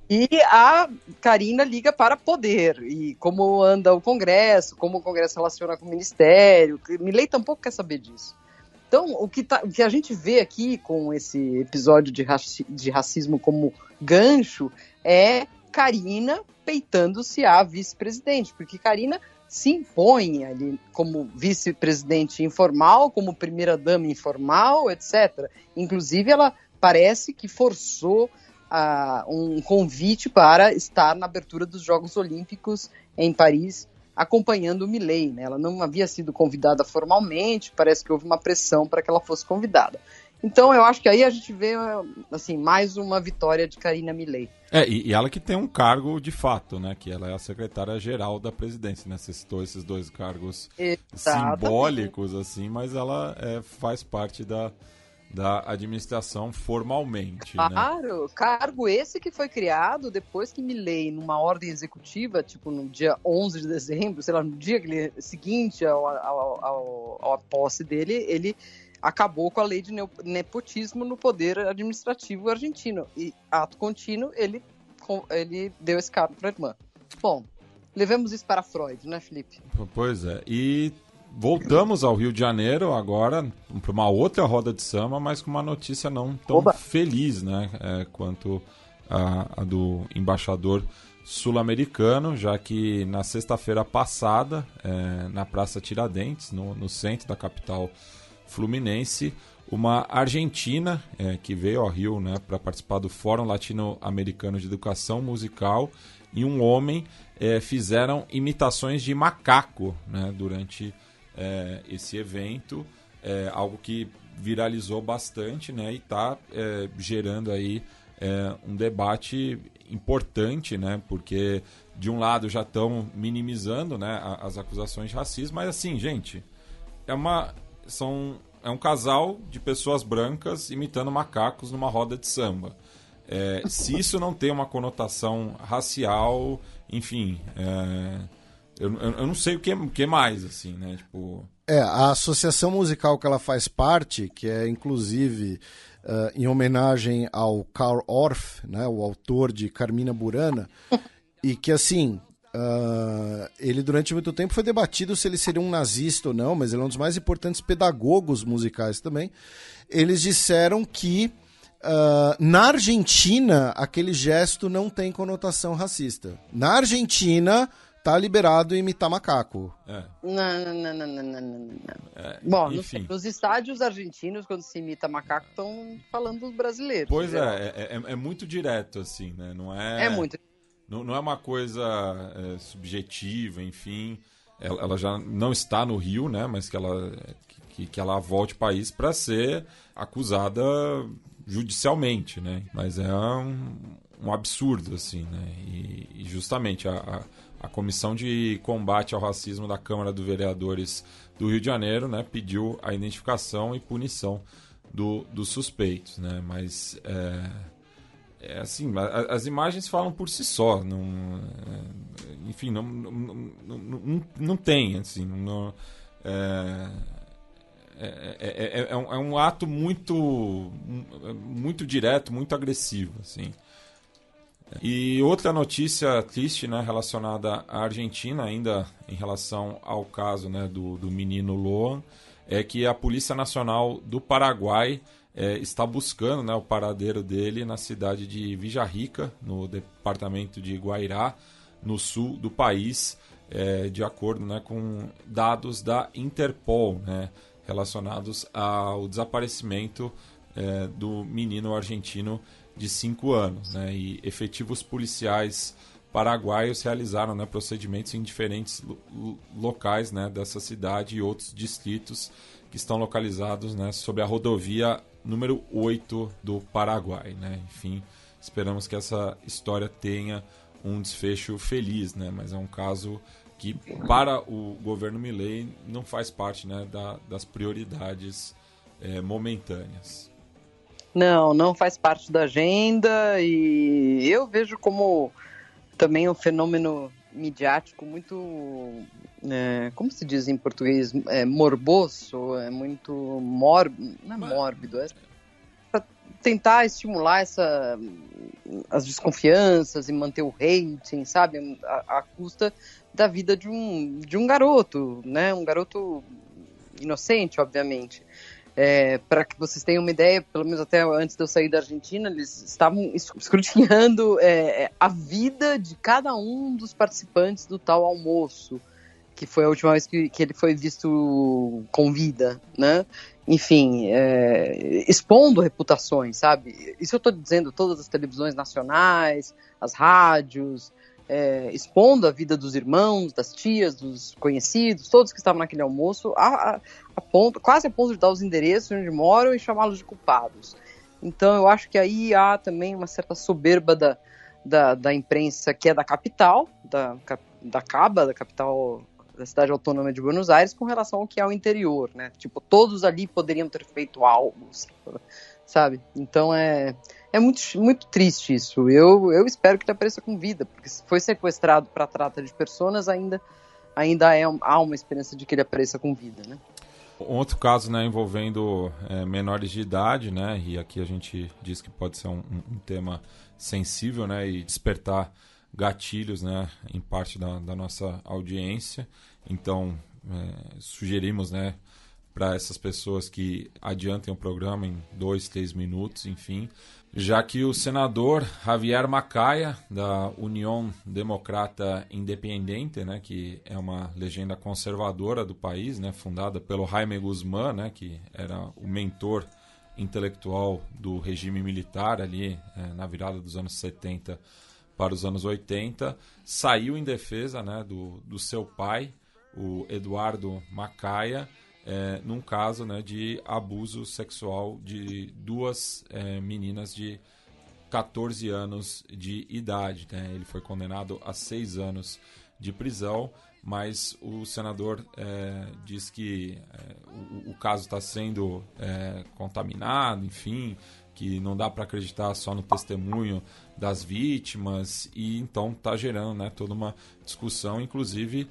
[SPEAKER 4] E a Karina liga para poder, e como anda o Congresso, como o Congresso relaciona com o Ministério. Milei tampouco quer saber disso. Então, o que a gente vê aqui com esse episódio de racismo como gancho é Karina peitando-se a vice-presidente, porque Karina se impõe ali como vice-presidente informal, como primeira-dama informal, etc. Inclusive, ela parece que forçou um convite para estar na abertura dos Jogos Olímpicos em Paris, acompanhando o Milei, né? Ela não havia sido convidada formalmente, parece que houve uma pressão para que ela fosse convidada. Então, eu acho que aí a gente vê assim, mais uma vitória de Karina Milei.
[SPEAKER 2] E ela que tem um cargo de fato, né? Que ela é a secretária-geral da presidência, né? Você citou esses dois cargos simbólicos, assim, mas ela faz parte da administração formalmente.
[SPEAKER 4] Claro, né? Cargo esse que foi criado depois que Milei, numa ordem executiva, tipo no dia 11 de dezembro, sei lá, no dia seguinte à posse dele, ele acabou com a lei de nepotismo no poder administrativo argentino. E, ato contínuo, ele deu esse cargo para a irmã. Bom, levemos isso para Freud, né, Felipe?
[SPEAKER 2] Pois é. E voltamos ao Rio de Janeiro agora, para uma outra roda de samba, mas com uma notícia não tão feliz, né, quanto a do embaixador sul-americano, já que na sexta-feira passada, na Praça Tiradentes, no centro da capital fluminense, uma argentina que veio ao Rio, né, para participar do Fórum Latino-Americano de Educação Musical, e um homem fizeram imitações de macaco, né, durante esse evento, algo que viralizou bastante, né, e está gerando aí um debate importante, né, porque de um lado já estão minimizando, né, as acusações de racismo, mas assim, gente, é um casal de pessoas brancas imitando macacos numa roda de samba. Se isso não tem uma conotação racial, enfim, eu não sei o que mais, assim, né? Tipo...
[SPEAKER 3] A associação musical que ela faz parte, que é inclusive em homenagem ao Karl Orff, né, o autor de Carmina Burana, e que, assim, ele durante muito tempo foi debatido se ele seria um nazista ou não, mas ele é um dos mais importantes pedagogos musicais também. Eles disseram que na Argentina aquele gesto não tem conotação racista. Na Argentina tá liberado imitar macaco.
[SPEAKER 4] Não. Bom, enfim. Nos estádios argentinos, quando se imita macaco, estão falando dos brasileiros.
[SPEAKER 2] Pois é muito direto, assim, né? Não é
[SPEAKER 4] muito.
[SPEAKER 2] Não é uma coisa subjetiva, enfim. Ela já não está no Rio, né? Mas que ela volte ao país para ser acusada judicialmente, né? Mas é um absurdo, assim, né? E justamente a Comissão de Combate ao Racismo da Câmara dos Vereadores do Rio de Janeiro, né, pediu a identificação e punição dos suspeitos, né? Mas assim, as imagens falam por si só, enfim, não tem, assim, é um ato muito direto, muito agressivo, assim. E outra notícia triste, né, relacionada à Argentina, ainda em relação ao caso, né, do menino Lohan, é que a Polícia Nacional do Paraguai está buscando, né, o paradeiro dele na cidade de Villarrica, no departamento de Guairá, no sul do país, de acordo, né, com dados da Interpol, né, relacionados ao desaparecimento do menino argentino de 5 anos, né? E efetivos policiais paraguaios realizaram, né, procedimentos em diferentes locais, né, dessa cidade e outros distritos que estão localizados, né, sobre a rodovia número 8 do Paraguai, né? Enfim, esperamos que essa história tenha um desfecho feliz, né? Mas é um caso que, para o governo Milei, não faz parte, né, das prioridades momentâneas.
[SPEAKER 4] Não faz parte da agenda, e eu vejo como também um fenômeno midiático muito, como se diz em português, morboso, muito mórbido, não é mórbido, para tentar estimular as desconfianças e manter o rating, sabe, à custa da vida de um garoto, né, um garoto inocente, obviamente. Para que vocês tenham uma ideia, pelo menos até antes de eu sair da Argentina, eles estavam escrutinando a vida de cada um dos participantes do tal almoço, que foi a última vez que ele foi visto com vida, né? Enfim, expondo reputações, sabe? Isso eu estou dizendo, todas as televisões nacionais, as rádios, expondo a vida dos irmãos, das tias, dos conhecidos, todos que estavam naquele almoço, quase a ponto de dar os endereços onde moram e chamá-los de culpados. Então eu acho que aí há também uma certa soberba da imprensa, que é da capital, da CABA, da capital da cidade autônoma de Buenos Aires, com relação ao que é o interior, né? Tipo, todos ali poderiam ter feito algo, sabe? Então é muito, muito triste isso. Eu espero que ele apareça com vida, porque se foi sequestrado para trata de pessoas, ainda há uma esperança de que ele apareça com vida, né?
[SPEAKER 2] Outro caso, né, envolvendo menores de idade, né, e aqui a gente diz que pode ser um tema sensível, né, e despertar gatilhos, né, em parte da nossa audiência. Então, sugerimos, né, para essas pessoas que adiantem o programa em 2, 3 minutos, enfim, já que o senador Javier Macaya, da União Democrata Independiente, né, que é uma legenda conservadora do país, né, fundada pelo Jaime Guzmán, né, que era o mentor intelectual do regime militar ali na virada dos anos 70 para os anos 80, saiu em defesa, né, do seu pai, o Eduardo Macaya, num caso, né, de abuso sexual de 2 meninas de 14 anos de idade. Né? Ele foi condenado a 6 anos de prisão, mas o senador diz que o caso está sendo contaminado, enfim, que não dá para acreditar só no testemunho das vítimas, e então está gerando, né, toda uma discussão, inclusive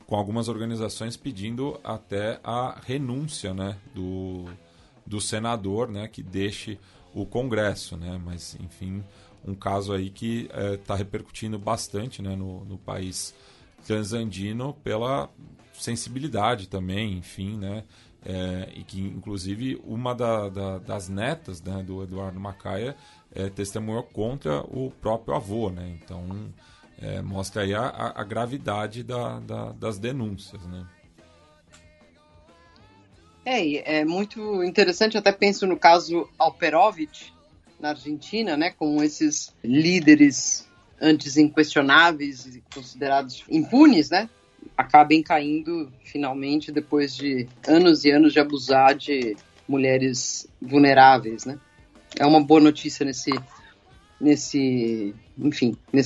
[SPEAKER 2] com algumas organizações pedindo até a renúncia, né, do senador, né, que deixe o Congresso, né, mas enfim, um caso aí que está repercutindo bastante, né, no país transandino pela sensibilidade também, enfim, né, e que inclusive uma das netas, né, do Eduardo Macaya testemunhou contra o próprio avô, né, então mostra aí a gravidade das denúncias, né.
[SPEAKER 4] É muito interessante, até penso no caso Alperovitch, na Argentina, né, com esses líderes antes inquestionáveis e considerados impunes, né, acabem caindo finalmente depois de anos e anos de abusar de mulheres vulneráveis, né. É uma boa notícia nesse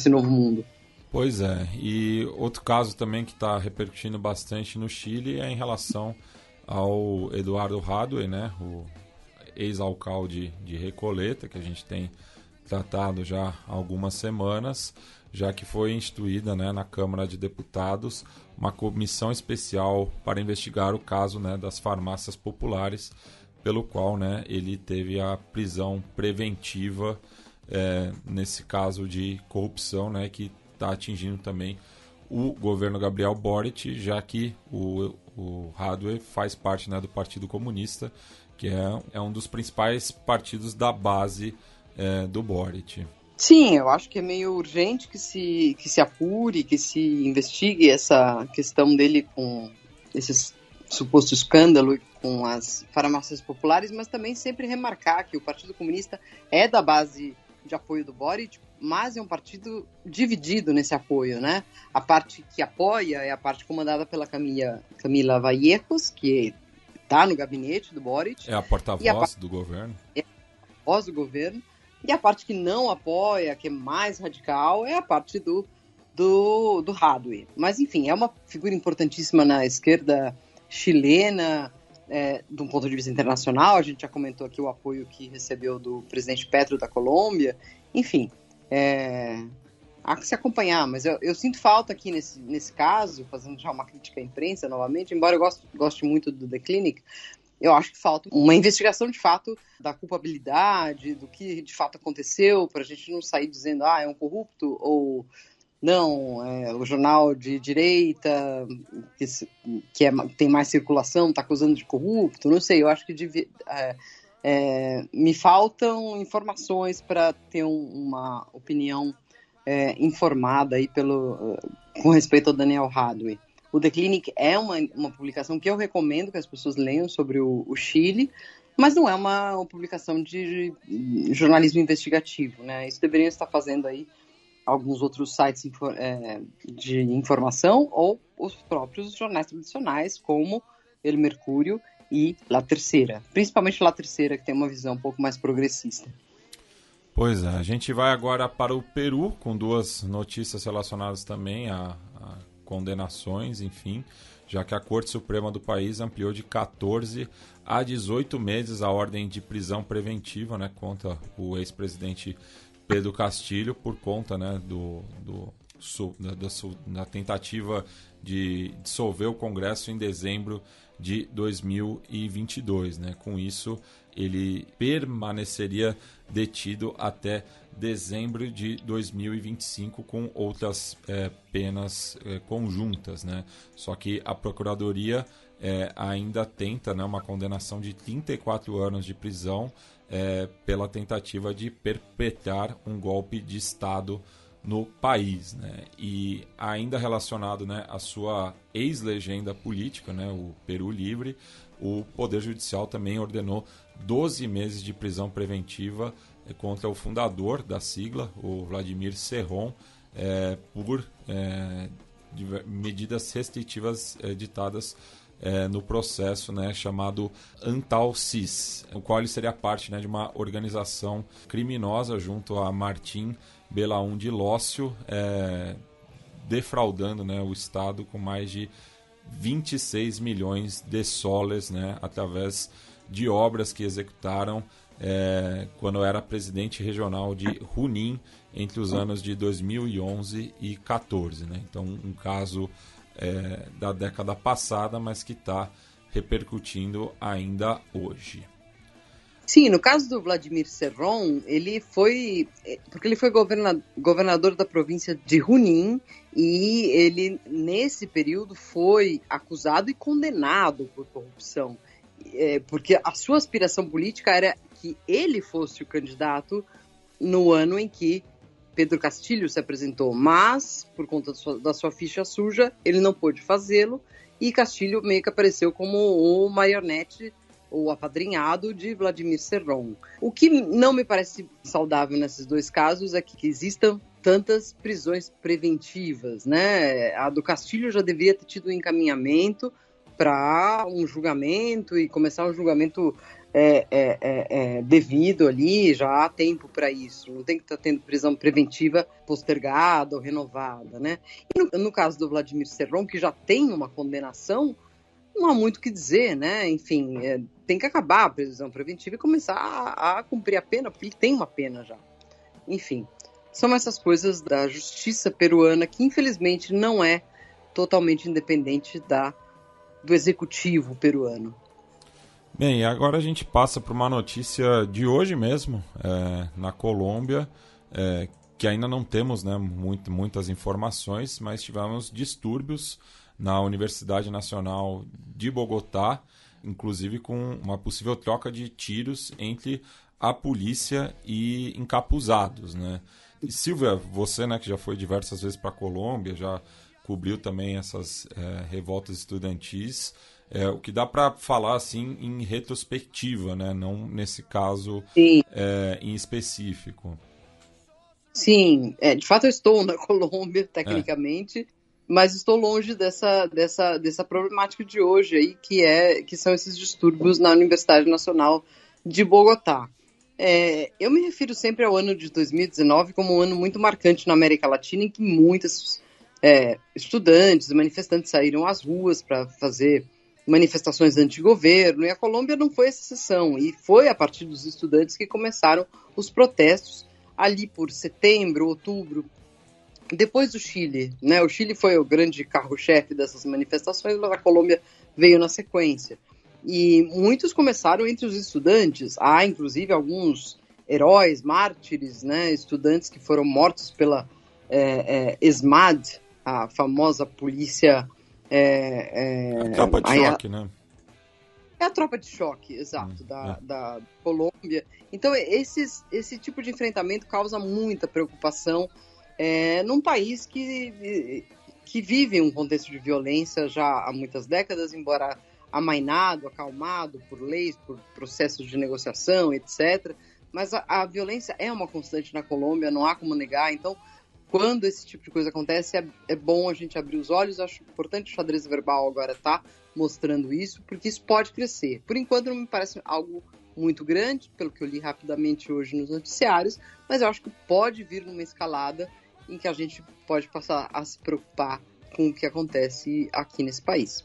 [SPEAKER 4] novo mundo.
[SPEAKER 2] Pois é, e outro caso também que está repercutindo bastante no Chile é em relação ao Eduardo Radue, né, o ex-alcalde de Recoleta, que a gente tem tratado já há algumas semanas, já que foi instituída, né, na Câmara de Deputados uma comissão especial para investigar o caso, né, das farmácias populares, pelo qual, né, ele teve a prisão preventiva nesse caso de corrupção, né, que está atingindo também o governo Gabriel Boric, já que o Radue faz parte, né, do Partido Comunista, que é um dos principais partidos da base do Boric.
[SPEAKER 4] Sim, eu acho que é meio urgente que se apure, que se investigue essa questão dele com esse suposto escândalo com as farmácias populares, mas também sempre remarcar que o Partido Comunista é da base de apoio do Boric, mas é um partido dividido nesse apoio, né? A parte que apoia é a parte comandada pela Camila Vallejos, que está no gabinete do Boric.
[SPEAKER 2] É a porta-voz do governo.
[SPEAKER 4] É a voz do governo. E a parte que não apoia, que é mais radical, é a parte do Radue. Mas, enfim, é uma figura importantíssima na esquerda chilena, de um ponto de vista internacional. A gente já comentou aqui o apoio que recebeu do presidente Petro da Colômbia. Enfim, há que se acompanhar, mas eu sinto falta aqui nesse caso, fazendo já uma crítica à imprensa novamente, embora eu goste muito do The Clinic, eu acho que falta uma investigação de fato da culpabilidade, do que de fato aconteceu, para a gente não sair dizendo, é um corrupto, ou não, o jornal de direita que tem mais circulação está acusando de corrupto, não sei, eu acho que me faltam informações para ter uma opinião informada aí com respeito ao Daniel Radue. O The Clinic é uma publicação que eu recomendo que as pessoas leiam sobre o Chile, mas não é uma publicação de jornalismo investigativo, né? Isso deveriam estar fazendo aí alguns outros sites de informação ou os próprios jornais tradicionais, como El Mercúrio e La Tercera. Principalmente La Tercera, que tem uma visão um pouco mais progressista.
[SPEAKER 2] Pois é, a gente vai agora para o Peru, com duas notícias relacionadas também a condenações, enfim, já que a Corte Suprema do país ampliou de 14 a 18 meses a ordem de prisão preventiva, né, contra o ex-presidente Pedro Castillo por conta, né, da tentativa de dissolver o Congresso em dezembro de 2022. Né? Com isso, ele permaneceria detido até dezembro de 2025 com outras penas conjuntas. Né? Só que a Procuradoria ainda tenta, né, uma condenação de 34 anos de prisão pela tentativa de perpetrar um golpe de Estado no país, né? E ainda relacionado, né, à sua ex-legenda política, né, o Peru Livre, o Poder Judicial também ordenou 12 meses de prisão preventiva contra o fundador da sigla, o Vladimir Cerrón, por medidas restritivas ditadas no processo, né, chamado Antalcis, o qual ele seria parte, né, de uma organização criminosa junto a Martim Belaúnde Lócio, defraudando, né, o Estado com mais de 26 milhões de soles, né, através de obras que executaram quando era presidente regional de Junín entre os anos de 2011 e 2014. Né? Então, um caso da década passada, mas que está repercutindo ainda hoje.
[SPEAKER 4] Sim, no caso do Vladimir Cerrón, porque ele foi governador da província de Junín, e ele, nesse período, foi acusado e condenado por corrupção, porque a sua aspiração política era que ele fosse o candidato no ano em que Pedro Castillo se apresentou, mas, por conta da sua ficha suja, ele não pôde fazê-lo, e Castillo meio que apareceu como o marionete, o apadrinhado de Vladimir Cerrón. O que não me parece saudável nesses dois casos é que existam tantas prisões preventivas, né? A do Castillo já deveria ter tido um encaminhamento para um julgamento e começar um julgamento devido ali, já há tempo para isso. Não tem que estar tendo prisão preventiva postergada ou renovada, né? E no caso do Vladimir Cerrón, que já tem uma condenação, não há muito o que dizer, né? Enfim, tem que acabar a prisão preventiva e começar a cumprir a pena, porque ele tem uma pena já. Enfim, são essas coisas da justiça peruana que, infelizmente, não é totalmente independente do executivo peruano.
[SPEAKER 2] Bem, agora a gente passa para uma notícia de hoje mesmo, na Colômbia, que ainda não temos, né, muitas informações, mas tivemos distúrbios na Universidade Nacional de Bogotá, inclusive com uma possível troca de tiros entre a polícia e encapuzados, né? E, Silvia, você, né, que já foi diversas vezes para a Colômbia, já cobriu também essas revoltas estudantis, o que dá para falar assim em retrospectiva, né? Não nesse caso em específico.
[SPEAKER 4] Sim, de fato eu estou na Colômbia, tecnicamente, mas estou longe dessa problemática de hoje aí, que são esses distúrbios na Universidade Nacional de Bogotá. Eu me refiro sempre ao ano de 2019 como um ano muito marcante na América Latina, em que muitos estudantes e manifestantes saíram às ruas para fazer manifestações anti-governo, e a Colômbia não foi essa exceção, e foi a partir dos estudantes que começaram os protestos ali por setembro, outubro, depois do Chile, né? O Chile foi o grande carro-chefe dessas manifestações, mas a Colômbia veio na sequência. E muitos começaram entre os estudantes. Há, inclusive, alguns heróis, mártires, né? Estudantes que foram mortos pela ESMAD, a famosa polícia...
[SPEAKER 2] a tropa de choque, né?
[SPEAKER 4] É a tropa de choque, exato, da Colômbia. Então, esse tipo de enfrentamento causa muita preocupação num país que vive um contexto de violência já há muitas décadas, embora amainado, acalmado por leis, por processos de negociação, etc. Mas a violência é uma constante na Colômbia, não há como negar. Então, quando esse tipo de coisa acontece, é bom a gente abrir os olhos. Acho importante o xadrez verbal agora estar mostrando isso, porque isso pode crescer. Por enquanto, não me parece algo muito grande, pelo que eu li rapidamente hoje nos noticiários, mas eu acho que pode vir numa escalada em que a gente pode passar a se preocupar com o que acontece aqui nesse país.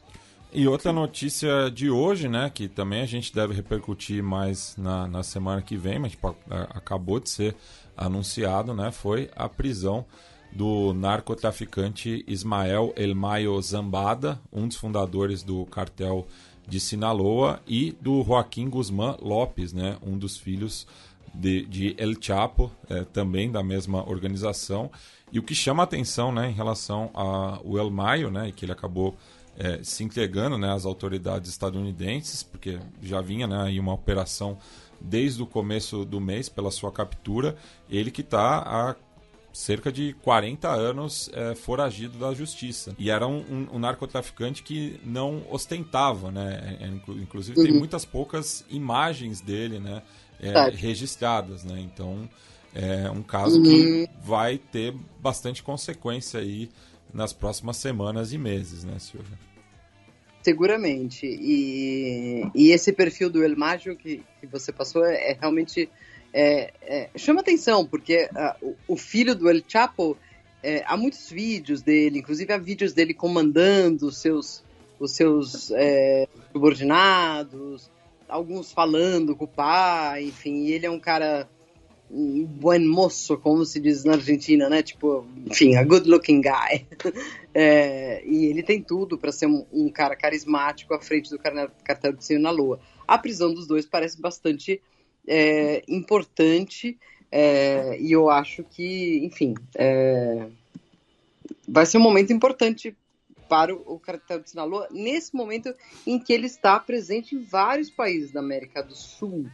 [SPEAKER 2] E outra notícia de hoje, né, que também a gente deve repercutir mais na semana que vem, mas acabou de ser anunciado, né, foi a prisão do narcotraficante Ismael El Mayo Zambada, um dos fundadores do cartel de Sinaloa, e do Joaquim Guzmán López, né, um dos filhos de El Chapo, também da mesma organização. E o que chama a atenção, né, em relação ao El Mayo, né, e que ele acabou se entregando, né, às autoridades estadunidenses, porque já vinha, né, aí uma operação desde o começo do mês pela sua captura, ele que está há cerca de 40 anos foragido da justiça. E era um narcotraficante que não ostentava, né, inclusive tem muitas poucas imagens dele, né, registradas, né, então é um caso que vai ter bastante consequência aí nas próximas semanas e meses, né, Silvia?
[SPEAKER 4] Seguramente. E esse perfil do El Mayo que você passou realmente chama atenção, porque o filho do El Chapo há muitos vídeos dele, inclusive há vídeos dele comandando os seus subordinados, alguns falando com o pai, enfim, e ele é um cara um buen moço, como se diz na Argentina, né? Tipo, enfim, a good looking guy. E ele tem tudo para ser um cara carismático à frente do cartel de Sinaloa. A prisão dos dois parece bastante importante, e eu acho que, enfim, vai ser um momento importante para o cartel de Sinaloa, nesse momento em que ele está presente em vários países da América do Sul,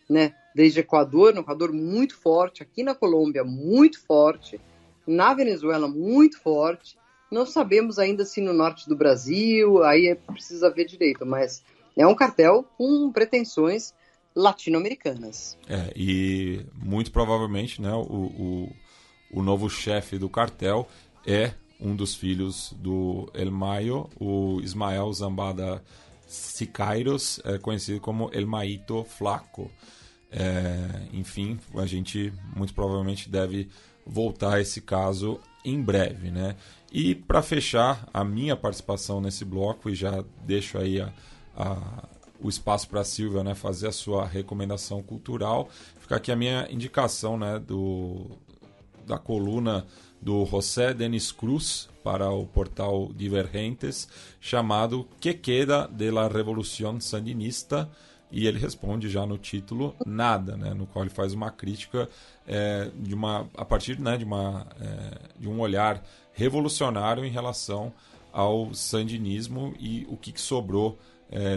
[SPEAKER 4] né? Desde Equador, no Equador muito forte, aqui na Colômbia muito forte, na Venezuela muito forte, não sabemos ainda se no norte do Brasil, aí precisa ver direito, mas é um cartel com pretensões latino-americanas.
[SPEAKER 2] E muito provavelmente, né, o novo chefe do cartel é um dos filhos do El Mayo, o Ismael Zambada Siqueiros, conhecido como El Maito Flaco. Enfim, a gente muito provavelmente deve voltar a esse caso em breve, né? E para fechar a minha participação nesse bloco, e já deixo aí o espaço para a Silvia, né, fazer a sua recomendação cultural, fica aqui a minha indicação, né, da coluna do José Denis Cruz para o portal Divergentes, chamado Que queda de la Revolución Sandinista? E ele responde já no título Nada, né, no qual ele faz uma crítica a partir, né, de um olhar revolucionário em relação ao sandinismo e o que sobrou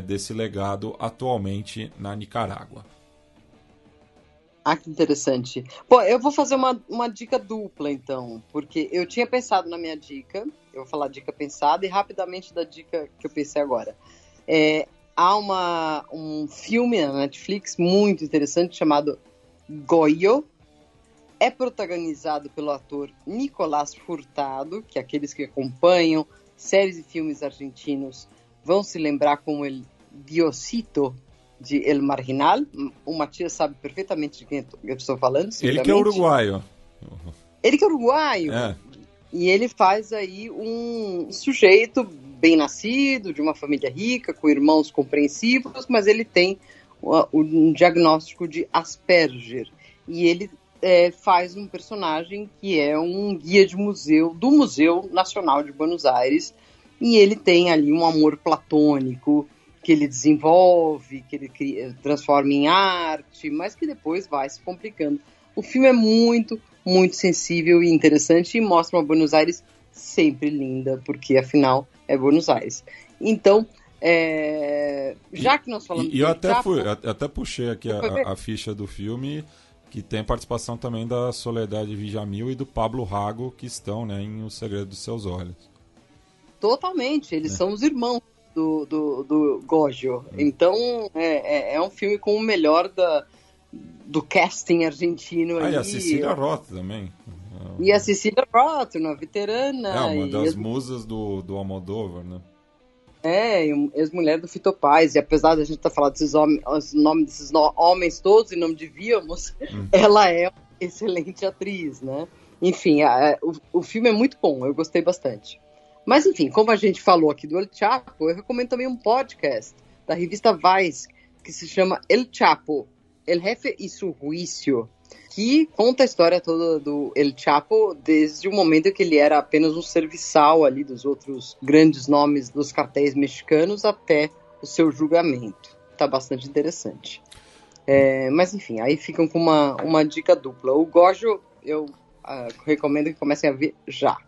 [SPEAKER 2] desse legado atualmente na Nicarágua.
[SPEAKER 4] Ah, que interessante. Pô, eu vou fazer uma dica dupla, então, porque eu tinha pensado na minha dica, eu vou falar dica pensada e rapidamente da dica que eu pensei agora. Há um filme na Netflix muito interessante chamado Goyo. É protagonizado pelo ator Nicolás Furtado, que aqueles que acompanham séries e filmes argentinos vão se lembrar como el Diosito de El Marginal. O Matias sabe perfeitamente de quem eu estou falando.
[SPEAKER 2] Ele que é uruguaio.
[SPEAKER 4] E ele faz aí um sujeito bem nascido, de uma família rica, com irmãos compreensivos, mas ele tem um diagnóstico de Asperger. E ele faz um personagem que é um guia de museu, do Museu Nacional de Buenos Aires, e ele tem ali um amor platônico que ele desenvolve, que ele transforma em arte, mas que depois vai se complicando. O filme é muito, muito sensível e interessante e mostra uma Buenos Aires sempre linda, porque afinal é Buenos Aires. Então, já que nós falamos...
[SPEAKER 2] E eu até puxei aqui a ficha do filme, que tem participação também da Soledad Villamil e do Pablo Rago, que estão, né, em O Segredo dos Seus Olhos.
[SPEAKER 4] Totalmente, eles são os irmãos do Goyo. Então, é um filme com o melhor do casting argentino.
[SPEAKER 2] E a Cecília Roth também.
[SPEAKER 4] E a Cecília Roth, uma veterana.
[SPEAKER 2] Uma das musas do Almodóvar, né?
[SPEAKER 4] Ex-mulher do Fito Paz. E apesar de a gente estar falando desses nomes desses homens todos e não devíamos, ela é uma excelente atriz, né? Enfim, o filme é muito bom, eu gostei bastante. Mas, enfim, como a gente falou aqui do El Chapo, eu recomendo também um podcast da revista Vice, que se chama El Chapo, El Jefe y su Juicio, que conta a história toda do El Chapo desde o momento em que ele era apenas um serviçal ali dos outros grandes nomes dos cartéis mexicanos até o seu julgamento. Tá bastante interessante. Mas, enfim, aí ficam com uma dica dupla. O Gojo, eu recomendo que comecem a ver já.